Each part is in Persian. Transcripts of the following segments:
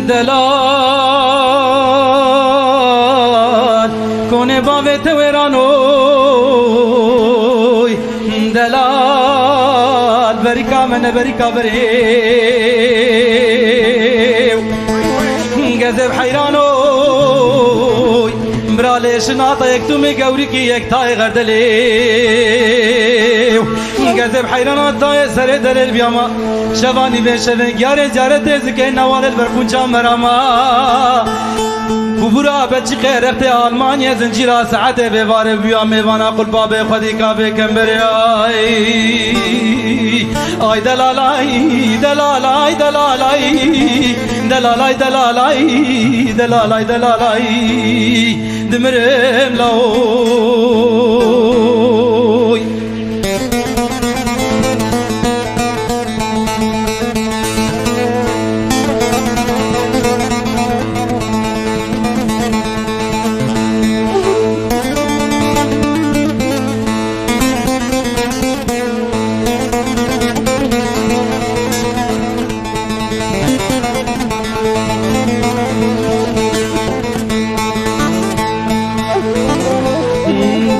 دلال کنه باوت ورانوی دلال برکا من برکا بریو گذب حیرانوی برالش ناطا یک تو می گوری کی یک تای غردلیو گذب حیرانات تای سر دلیل بیاما شوانی به شوه گیاره جاره تیز که نوال برخونچا مراما کبورا بچی خیرخت آلمانیا زنجیرا ساعت بباره بیا میوانا قلبا به خودی کابه کمبری آی دلالای دلالای دلالای دلالای دلالای دلالای دلالای دمرم لوی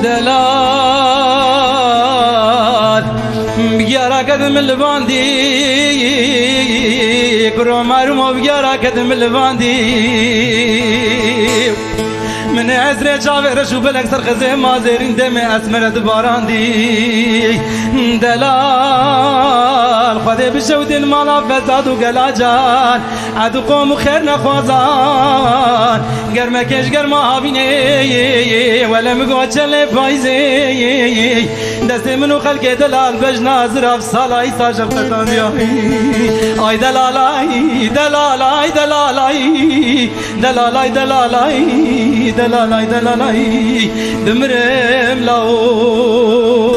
دلال بگیارا کدم الباندی کرو مرمو بگیارا کدم الباندی من عزر جاوه رشو بلک سرخزه مازرین دم اسمرد باراندی دلال خده بشود المالا فزاد و گلاجان عدو قوم و خیر نخوازان گرمکش گرما هابینه ولم گو چله پایزه دست منو خلق دلال بجنا زرف سالای ساجب قطانیایی آی دلالای دلالای دلالای دلالای دلالای دلالای دلالای دمرم لاو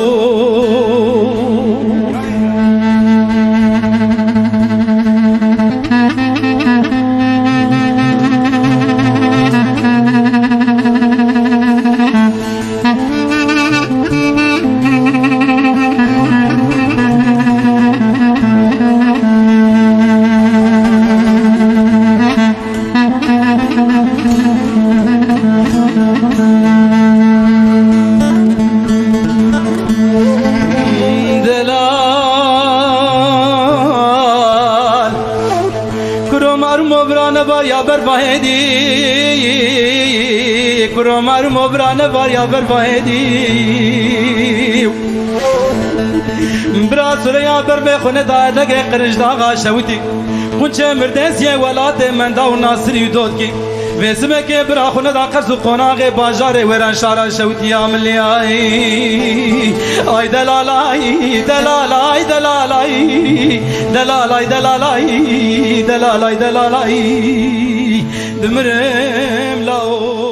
یا بر باهدی کرو مرمو برانه بار یا بر باهدی برا سریا بر بخونه دادگه قرش داغا شوتی خونچه مردسیه ولات من داو ناصری دود کی وسمه که برا خونه دا قرص و قناغ باجار وران شارا شوتی عملی آی دلالای دلالای دلالای دلالای دلالای دلالای دلالای دمرم لاو